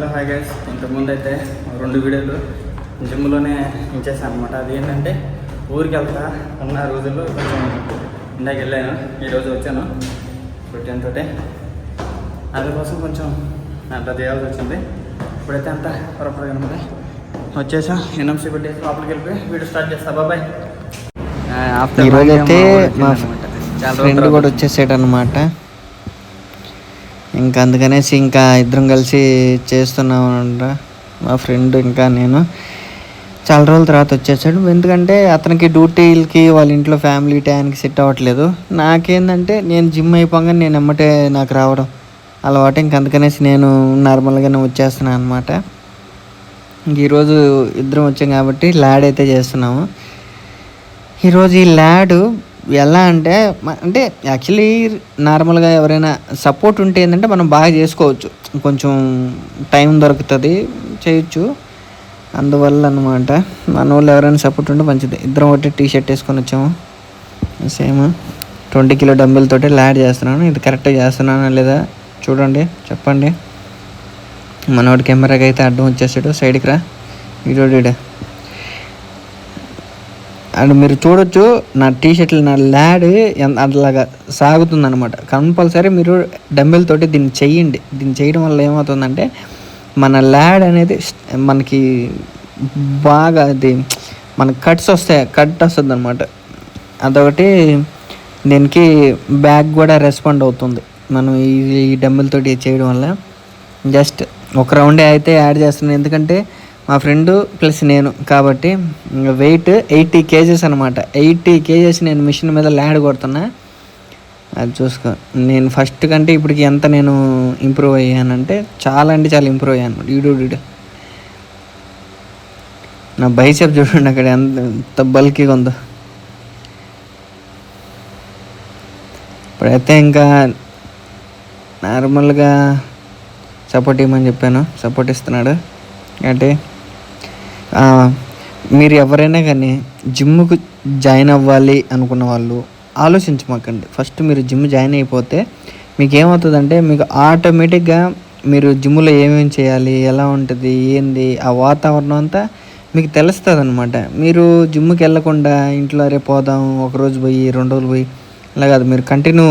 Hello hi guys, ఇంతకుముందు అయితే 2 వీడియోలు జిమ్లోనే ఇచ్చేసాను అనమాట. అది ఏంటంటే ఊరికి వెళ్తా ఉన్న రోజుల్లో కొంచెం ఇందాక వెళ్ళాను, ఈరోజు వచ్చాను రొటీన్ తోటి. అందుకోసం కొంచెం అంత చేయాల్సి వచ్చింది. ఇప్పుడైతే అంతా పొరపడగా అనమాట వచ్చేసా. ఎన్ఎంసీ పెట్టేసి లోపలికి వెళ్ళిపోయి వీడియో స్టార్ట్ చేస్తా. బాబాయ్. ఈరోజు అయితే మా ఫ్రెండ్ కూడా వచ్చేసాడు అనమాట. ఇంకా అందుకనేసి ఇంకా ఇద్దరం కలిసి చేస్తున్నాం అనమాట. మా ఫ్రెండ్ ఇంకా నేను చాలా రోజుల తర్వాత వచ్చేసాడు. ఎందుకంటే అతనికి డ్యూటీలకి వాళ్ళ ఇంట్లో ఫ్యామిలీ టైంకి సెట్ అవ్వట్లేదు. నాకేంటంటే నేను జిమ్ అయిపోగానే నేను ఎమ్మటే నాకు రావడం అలవాటు. ఇంక అందుకనేసి నేను నార్మల్గానే వచ్చేస్తున్నాను అనమాట. ఈరోజు ఇద్దరం వచ్చాం కాబట్టి ల్యాడ్ అయితే చేస్తున్నాము. ఈరోజు ఈ ల్యాడ్ ఎలా అంటే యాక్చువల్లీ నార్మల్గా ఎవరైనా సపోర్ట్ ఉంటే ఏంటంటే మనం బాగా చేసుకోవచ్చు, కొంచెం టైం దొరుకుతుంది, చేయొచ్చు. అందువల్ల అనమాట మన వాళ్ళు ఎవరైనా సపోర్ట్ ఉంటే మంచిది. ఇద్దరం ఒకటి టీ షర్ట్ వేసుకొని వచ్చాము. సేమ్ 20 కిలో డంబెల్ తోటి ల్యాడ్ చేస్తున్నాను. ఇది కరెక్ట్గా చేస్తున్నానా లేదా చూడండి, చెప్పండి. మనోడి కెమెరాకి అయితే అడ్డం వచ్చేసాడు. సైడ్కి రా వీడియో. అండ్ మీరు చూడొచ్చు నా టీ షర్ట్లు, నా ల్యాడ్ అట్లాగా సాగుతుందనమాట. కంపల్సరీ మీరు డంబెల్ తోటి దీన్ని చెయ్యండి. దీన్ని చేయడం వల్ల ఏమవుతుందంటే మన ల్యాడ్ అనేది మనకి బాగా అది మనకి కట్ వస్తుంది అనమాట. అదొకటి. దీనికి బ్యాక్ కూడా రెస్పాండ్ అవుతుంది మనం ఈ డంబెల్ తోటి చేయడం వల్ల. జస్ట్ ఒక రౌండే అయితే యాడ్ చేస్తున్నాను, ఎందుకంటే మా ఫ్రెండు ప్లస్ నేను కాబట్టి. వెయిట్ 80 kgs అనమాట. 80 kgs నేను మిషన్ మీద ల్యాడ్ కొడుతున్నా. అది చూసుకో. నేను ఫస్ట్ కంటే ఇప్పటికి ఎంత నేను ఇంప్రూవ్ అయ్యానంటే చాలా ఇంప్రూవ్ అయ్యాను. ఈడు నా బైసెప్ చూడండి అక్కడ ఎంత బల్కీగా ఉందో. ఇప్పుడైతే ఇంకా నార్మల్గా సపోర్ట్ ఇవ్వమని చెప్పాను, సపోర్ట్ ఇస్తున్నాడు. అంటే మీరు ఎవరైనా కానీ జిమ్కు జాయిన్ అవ్వాలి అనుకున్న వాళ్ళు ఆలోచించమాకండి. ఫస్ట్ మీరు జిమ్ జాయిన్ అయిపోతే మీకు ఏమవుతుందంటే మీకు ఆటోమేటిక్గా మీరు జిమ్లో ఏమేమి చేయాలి, ఎలా ఉంటుంది, ఏంది ఆ వాతావరణం అంతా మీకు తెలుస్తుంది అనమాట. మీరు జిమ్కి వెళ్ళకుండా ఇంట్లో రేపు పోదాం, ఒకరోజు పోయి 2 రోజులు పోయి అలా కాదు. మీరు కంటిన్యూ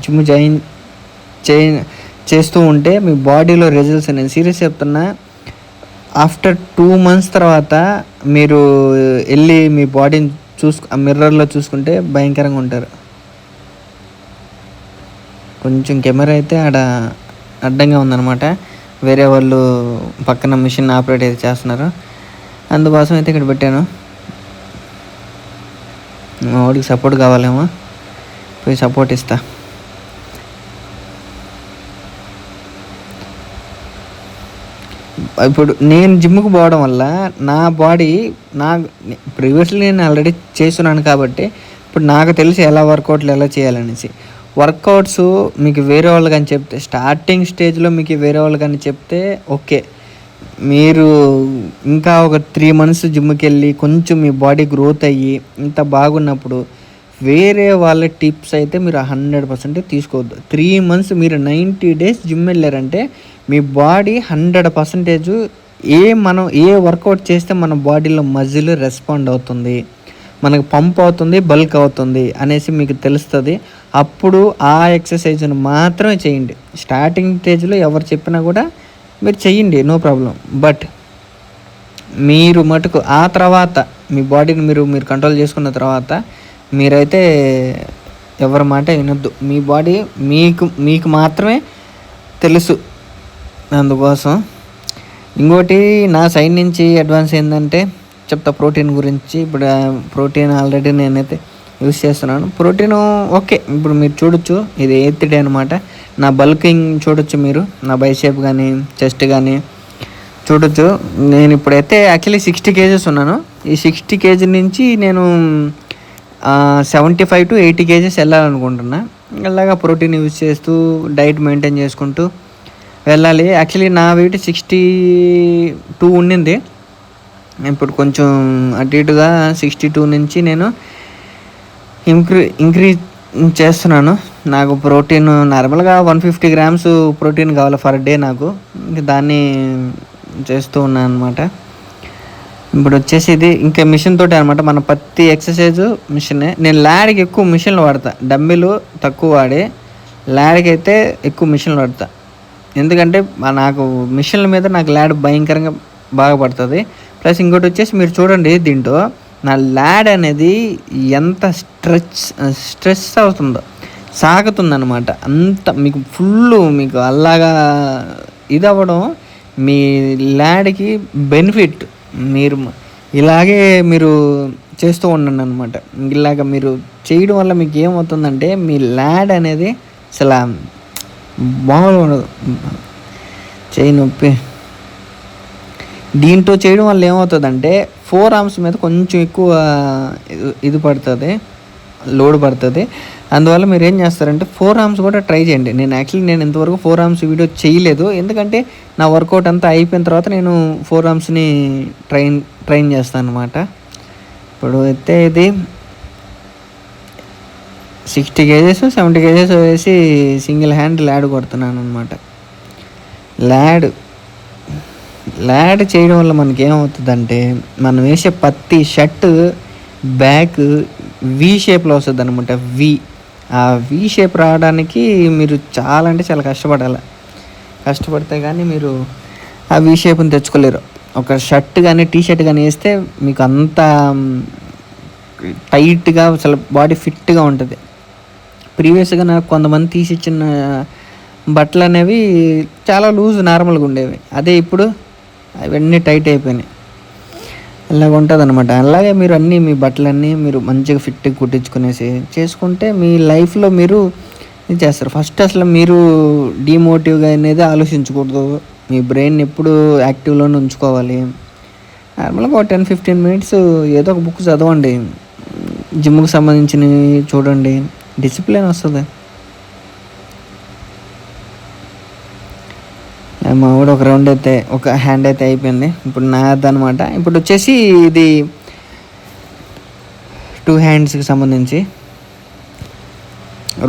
జిమ్ జాయిన్ చేస్తూ ఉంటే మీ బాడీలో రిజల్ట్స్, నేను సీరియస్ చెప్తున్నా, ఆఫ్టర్ 2 months తర్వాత మీరు వెళ్ళి మీ బాడీని మిర్రర్లో చూసుకుంటే భయంకరంగా ఉంటారు. కొంచెం కెమెరా అయితే ఆడ అడ్డంగా ఉందన్నమాట. వేరే వాళ్ళు పక్కన మిషన్ ఆపరేట్ అయితే చేస్తున్నారు, అందుకోసం అయితే ఇక్కడ పెట్టాను. మా వాడికి సపోర్ట్ కావాలేమో, పోయి సపోర్ట్ ఇస్తా. ఇప్పుడు నేను జిమ్కి పోవడం వల్ల నా బాడీ ప్రీవియస్లీ నేను ఆల్రెడీ చేస్తున్నాను కాబట్టి ఇప్పుడు నాకు తెలిసి ఎలా వర్కౌట్లు ఎలా చేయాలనేసి. వర్కౌట్స్ మీకు వేరే వాళ్ళు కానీ చెప్తే, స్టార్టింగ్ స్టేజ్లో మీకు వేరే వాళ్ళు కానీ చెప్తే ఓకే. మీరు ఇంకా ఒక 3 months జిమ్కి వెళ్ళి కొంచెం మీ బాడీ గ్రోత్ అయ్యి ఇంత బాగున్నప్పుడు వేరే వాళ్ళ టిప్స్ అయితే మీరు 100% తీసుకోవద్దు. 3 months మీరు 90 days జిమ్ వెళ్ళారంటే మీ బాడీ 100% మనం ఏ వర్కౌట్ చేస్తే మన బాడీలో మజిల్ రెస్పాండ్ అవుతుంది, మనకు పంప్ అవుతుంది, బల్క్ అవుతుంది అనేసి మీకు తెలుస్తుంది. అప్పుడు ఆ ఎక్సర్సైజ్ని మాత్రమే చేయండి. స్టార్టింగ్ స్టేజ్లో ఎవరు చెప్పినా కూడా మీరు చెయ్యండి, నో ప్రాబ్లం. బట్ మీరు మటుకు ఆ తర్వాత మీ బాడీని మీరు కంట్రోల్ చేసుకున్న తర్వాత మీరైతే ఎవరి మాట వినొద్దు. మీ బాడీ మీకు మాత్రమే తెలుసు. అందుకోసం ఇంకోటి నా సైడ్ నుంచి అడ్వాన్స్ ఏంటంటే చెప్తా ప్రోటీన్ గురించి. ఇప్పుడు ప్రోటీన్ ఆల్రెడీ నేనైతే యూస్ చేస్తున్నాను. Protein okay. ఇప్పుడు మీరు చూడొచ్చు, ఇది 8th day అనమాట. నా బల్కింగ్ చూడొచ్చు మీరు, నా బైసెప్ కానీ చెస్ట్ కానీ చూడొచ్చు. నేను ఇప్పుడైతే యాక్చువల్లీ 60 kgs ఉన్నాను. ఈ 60 kg నుంచి నేను 75 to 80 kgs వెళ్ళాలనుకుంటున్నా. ఇలాగా ప్రోటీన్ యూజ్ చేస్తూ డైట్ మెయింటైన్ చేసుకుంటూ వెళ్ళాలి. యాక్చువల్లీ నా వెయిట్ 62 ఉండింది. ఇప్పుడు కొంచెం అటు ఇటుగా 62 నుంచి నేను ఇంక్రీజ్ చేస్తున్నాను. నాకు ప్రోటీన్ నార్మల్గా 150 గ్రామ్స్ ప్రోటీన్ కావాలి పర్ డే నాకు. ఇంక దాన్ని చేస్తూ ఉన్నాను అనమాట. ఇప్పుడు వచ్చేసి ఇది ఇంకా మిషన్ తోటి అనమాట. మన ప్రతి ఎక్సర్సైజ్ మిషనే. నేను ల్యాడ్కి ఎక్కువ మిషన్లు వాడతా, డమ్మిలు తక్కువ వాడి ల్యాడ్కి అయితే ఎక్కువ మిషన్లు వాడతా. ఎందుకంటే నాకు మిషన్ల మీద నాకు ల్యాడ్ భయంకరంగా బాగా పడుతుంది. ప్లస్ ఇంకోటి వచ్చేసి మీరు చూడండి, దీంట్లో నా ల్యాడ్ అనేది ఎంత స్ట్రెస్ అవుతుందో, సాగుతుందన్నమాట. అంత మీకు ఫుల్ మీకు అలాగా ఇది అవ్వడం మీ ల్యాడ్కి బెనిఫిట్. మీరు ఇలాగే మీరు చేస్తూ ఉండండి అనమాట. ఇలాగ మీరు చేయడం వల్ల మీకు ఏమవుతుందంటే మీ ల్యాడ్ అనేది అసలు మామూలుగా ఉండదు, చేయి నొప్పి. దీంట్లో చేయడం వల్ల ఏమవుతుందంటే 4 ఆర్మ్స్ మీద కొంచెం ఎక్కువ ఇది పడుతుంది, లోడ్ పడుతుంది. అందువల్ల మీరు ఏం చేస్తారంటే 4 ఆర్మ్స్ కూడా ట్రై చేయండి. నేను ఇంతవరకు 4 ఆర్మ్స్ వీడియో చేయలేదు, ఎందుకంటే నా వర్కౌట్ అంతా అయిపోయిన తర్వాత నేను 4 ఆర్మ్స్ని ట్రైన్ చేస్తాను అనమాట. ఇప్పుడు అయితే ఇది 60 kgs 70 kgs వేసి సింగిల్ హ్యాండ్ ల్యాడ్ కొడుతున్నాను అనమాట. ల్యాడ్ చేయడం వల్ల మనకి ఏమవుతుందంటే మనం వేసే ప్రతి షర్ట్ బ్యాక్ వి షేప్లో వస్తుంది అనమాట. ఆ వి షేప్ రావడానికి మీరు చాలా అంటే చాలా కష్టపడితే కానీ మీరు ఆ వి షేప్ని తెచ్చుకోలేరు. ఒక షర్ట్ కానీ టీ షర్ట్ కానీ వేస్తే మీకు అంత టైట్గా అసలు బాడీ ఫిట్గా ఉంటుంది. ప్రీవియస్గా నాకు కొంతమంది తీసిచ్చిన బట్టలు అనేవి చాలా లూజ్ నార్మల్గా ఉండేవి, అదే ఇప్పుడు అవన్నీ టైట్ అయిపోయినాయి. ఇలాగ ఉంటుంది అనమాట. అలాగే మీరు అన్నీ మీ బట్టలన్నీ మీరు మంచిగా ఫిట్గా కుట్టించుకునేసి చేసుకుంటే మీ లైఫ్లో మీరు ఇది చేస్తారు. ఫస్ట్ అసలు మీరు డిమోటివ్గా అనేది ఆలోచించకూడదు. మీ బ్రెయిన్ ఎప్పుడు యాక్టివ్లోనే ఉంచుకోవాలి. నార్మల్గా ఒక 10-15 మినిట్స్ ఏదో ఒక బుక్ చదవండి, జిమ్కి సంబంధించినవి చూడండి, డిసిప్లిన్ వస్తుంది. మా కూడా ఒక రౌండ్ అయితే ఒక హ్యాండ్ అయితే అయిపోయింది. ఇప్పుడు నాదనమాట. ఇప్పుడు వచ్చేసి ఇది 2 హ్యాండ్స్కి సంబంధించి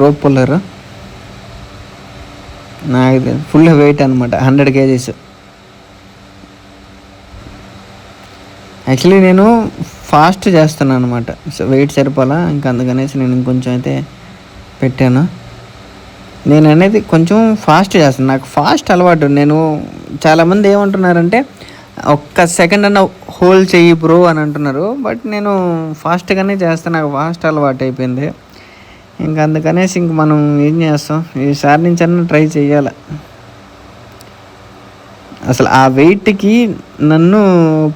రోప్ పుల్లర్. నాకు ఫుల్ వెయిట్ అనమాట, 100 kgs. యాక్చువల్లీ నేను ఫాస్ట్ చేస్తున్నాను అనమాట, సో వెయిట్ సరిపోలా, ఇంకా అందుకనేసి నేను ఇంకొంచెం అయితే పెట్టాను. నేను అనేది కొంచెం ఫాస్ట్ చేస్తాను, నాకు ఫాస్ట్ అలవాటు. నేను చాలామంది ఏమంటున్నారంటే ఒక్క సెకండ్ అన్న హోల్డ్ చెయ్యి బ్రో అని అంటున్నారు, బట్ నేను ఫాస్ట్గానే చేస్తాను, నాకు ఫాస్ట్ అలవాటు అయిపోయింది. ఇంకా అందుకనేసి ఇంక మనం ఏం చేస్తాం, ఈసారి నుంచి అన్న ట్రై చేయాలి. అసలు ఆ వెయిట్కి నన్ను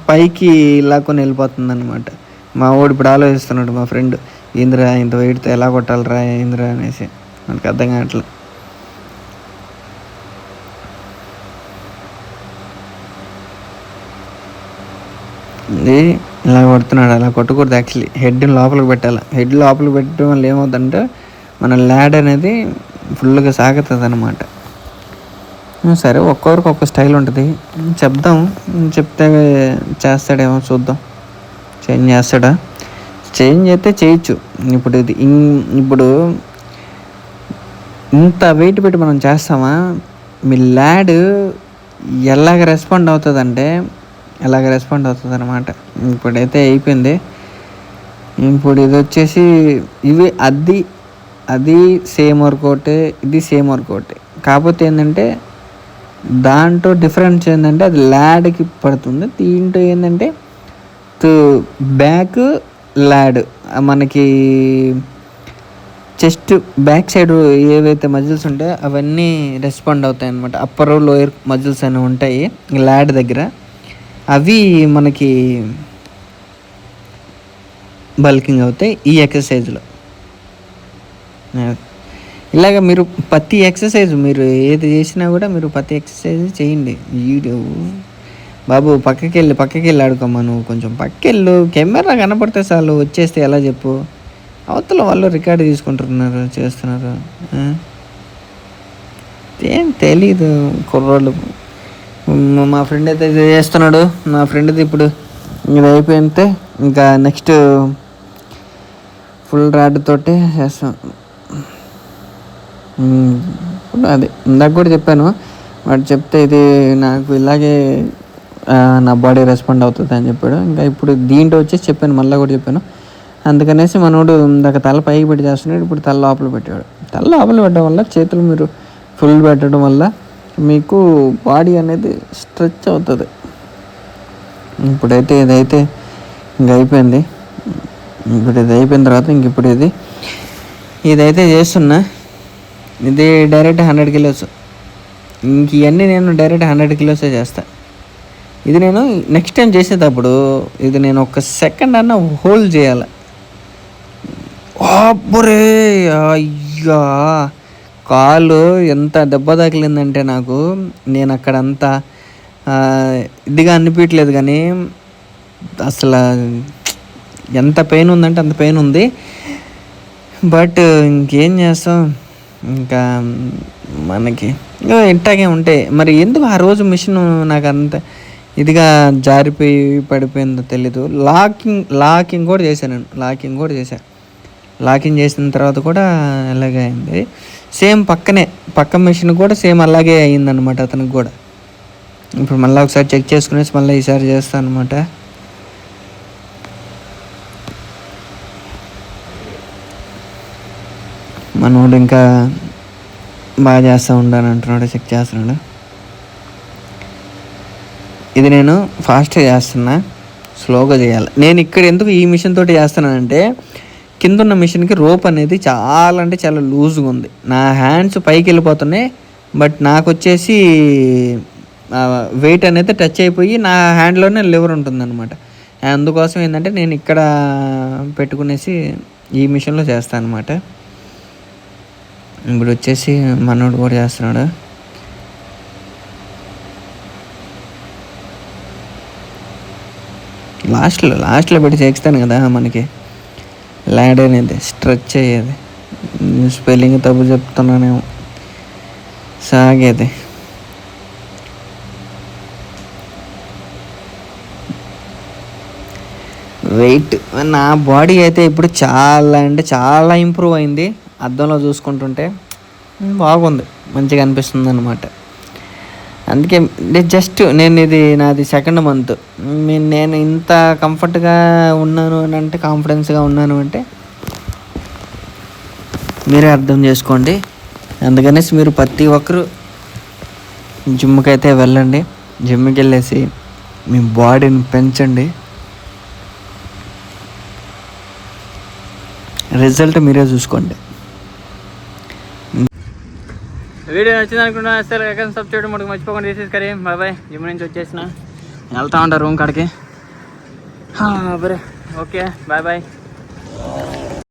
పైకి లాక్కొని వెళ్ళిపోతుంది అనమాట. మా వాడు ఇప్పుడు ఆలోచిస్తున్నాడు, మా ఫ్రెండ్, ఇంద్ర ఇంత వెయిట్తో ఎలా కొట్టాలరా ఇంద్ర అనేసి. మనకు అర్థం కావట్లేదు. ఇది ఇలా కొడుతున్నాడు, అలా కొట్టకూడదు. యాక్చువల్లీ హెడ్ని లోపలికి పెట్టాలి. హెడ్ లోపలికి పెట్టడం వల్ల ఏమవుతుందంటే మన ల్యాడ్ అనేది ఫుల్గా సాగుతుంది అనమాట. సరే, ఒక్కొక్కరికి ఒక్క స్టైల్ ఉంటుంది. చెప్తే చేస్తాడేమో, చూద్దాం. చేంజ్ చేస్తాడా? చేంజ్ అయితే చేయొచ్చు. ఇప్పుడు ఇంత వెయిట్ పెట్టి మనం చేస్తామా, మీ ల్యాడ్ ఎలాగ రెస్పాండ్ అవుతుంది అనమాట. ఇప్పుడైతే అయిపోయింది. ఇప్పుడు ఇది వచ్చేసి అది సేమ్ వర్కౌట్, ఇది సేమ్ వర్కౌట్. కాకపోతే ఏంటంటే దాంట్లో డిఫరెన్స్ ఏంటంటే అది ల్యాడ్కి పడుతుంది, దీంట్లో ఏంటంటే బ్యాక్ ల్యాడ్ మనకి చెస్ట్ బ్యాక్ సైడ్ ఏవైతే మజిల్స్ ఉంటాయో అవన్నీ రెస్పాండ్ అవుతాయి అన్నమాట. అప్పర్ లోయర్ మజిల్స్ అనేవి ఉంటాయి ల్యాడ్ దగ్గర, అవి మనకి బల్కింగ్ అవుతాయి ఈ ఎక్సర్సైజ్లో. ఇలాగ మీరు ప్రతి ఎక్సర్సైజ్ మీరు ఏది చేసినా కూడా మీరు ప్రతి ఎక్సర్సైజ్ చేయండి. బాబు పక్కకి వెళ్ళి ఆడుకోమ్మా, నువ్వు కొంచెం పక్కకెళ్ళు, కెమెరా కనపడితే చాలు, వచ్చేస్తే ఎలా చెప్పు. అవతల వాళ్ళు రికార్డు తీసుకుంటున్నారు, చేస్తున్నారు, ఏం తెలీదు కుర్రోళ్ళు. మా ఫ్రెండ్ అయితే ఇది చేస్తున్నాడు. మా ఫ్రెండ్ది ఇప్పుడు ఇది అయిపోయితే ఇంకా నెక్స్ట్ ఫుల్ రాడ్ తోటి చేస్తాం. అదే ఇందాక కూడా చెప్పాను, వాడు చెప్తే ఇది నాకు ఇలాగే నా బాడీ రెస్పాండ్ అవుతుంది అని చెప్పాడు. ఇంకా ఇప్పుడు దీంట్లో వచ్చేసి చెప్పాను, మళ్ళీ కూడా చెప్పాను. అందుకనేసి మనోడు ఇందాక తల పైకి పెట్టి చేస్తున్నాడు, ఇప్పుడు తల లోపల పెట్టాడు. తల లోపల పెట్టడం వల్ల చేతులు మీరు ఫుల్ పెట్టడం వల్ల మీకు బాడీ అనేది స్ట్రెచ్ అవుతుంది. ఇప్పుడైతే ఇదైతే ఇంక అయిపోయింది. ఇప్పుడు ఇది అయిపోయిన తర్వాత ఇంక ఇప్పుడు ఇదైతే చేస్తున్నా. ఇది డైరెక్ట్ 100 కిలోస్. ఇంక ఇవన్నీ నేను డైరెక్ట్ 100 కిలోసే చేస్తా. ఇది నేను నెక్స్ట్ టైం చేసేటప్పుడు ఇది నేను ఒక సెకండ్ అన్న హోల్డ్ చేయాలి. అబ్బరే అయ్యా, కాలు ఎంత దెబ్బ తగిలిందంటే నాకు, నేను అక్కడ అంతా ఇదిగా అనిపించలేదు, కానీ అసలు ఎంత పెయిన్ ఉందంటే అంత పెయిన్ ఉంది. బట్ ఇంకేం చేస్తాం, ఇంకా మనకి ఇంకా ఇట్టాగే ఉంటాయి. మరి ఎందుకు ఆ రోజు మిషన్ నాకు అంత ఇదిగా జారిపోయి పడిపోయిందో తెలీదు. లాకింగ్ కూడా చేశాను నేను, లాకింగ్ చేసిన తర్వాత కూడా అలాగే అయింది. సేమ్ పక్క మిషన్ కూడా సేమ్ అలాగే అయిందనమాట అతనికి కూడా. ఇప్పుడు మళ్ళీ ఒకసారి చెక్ చేసుకునేసి మళ్ళీ ఈసారి చేస్తాను అనమాట. మనోడు ఇంకా బాగా చేస్తూ ఉంటాను అంటున్నాడు, చెక్ చేస్తున్నాడు. ఇది నేను ఫాస్ట్గా చేస్తున్నా, స్లోగా చేయాలి. నేను ఇక్కడ ఎందుకు ఈ మిషన్ తోటి చేస్తున్నానంటే, కింద ఉన్న మిషన్కి రోప్ అనేది చాలా అంటే చాలా లూజ్గా ఉంది. నా హ్యాండ్స్ పైకి వెళ్ళిపోతున్నాయి, బట్ నాకు వచ్చేసి వెయిట్ అనేది టచ్ అయిపోయి నా హ్యాండ్లోనే లివర్ ఉంటుందన్నమాట. అందుకోసం ఏంటంటే నేను ఇక్కడ పెట్టుకునేసి ఈ మిషన్లో చేస్తాను అనమాట. ఇప్పుడు వచ్చేసి మనోడు కూడా చేస్తున్నాడు. లాస్ట్లో పెట్టి చేస్తాను కదా మనకి ల్యాడ్ అనేది స్ట్రెచ్ అయ్యేది. స్పెల్లింగ్ తప్పు చెప్తున్నానేమో, సాగేది. వెయిట్ నా బాడీ అయితే ఇప్పుడు చాలా అంటే చాలా ఇంప్రూవ్ అయింది. అద్దంలో చూసుకుంటుంటే బాగుంది, మంచిగా అనిపిస్తుంది అనమాట. అందుకే జస్ట్ నేను ఇది నాది 2nd మంత్. నేను ఇంత కంఫర్ట్గా ఉన్నాను అని అంటే, కాన్ఫిడెన్స్గా ఉన్నాను అంటే మీరే అర్థం చేసుకోండి. అందుకనేసి మీరు ప్రతి ఒక్కరు జిమ్కి అయితే వెళ్ళండి. జిమ్కి వెళ్ళేసి మీ బాడీని పెంచండి. రిజల్ట్ మీరే చూసుకోండి. వీడియో నచ్చింది అనుకుంటున్నా. అసలు సబ్ చేయడం మనకు మర్చిపోకుండా చేసేసి కరీ. బాయ్. జిమ్ నుంచి వచ్చేసిన వెళ్తా ఉంటా రూమ్ కాడికి. బరే, ఓకే, బాయ్.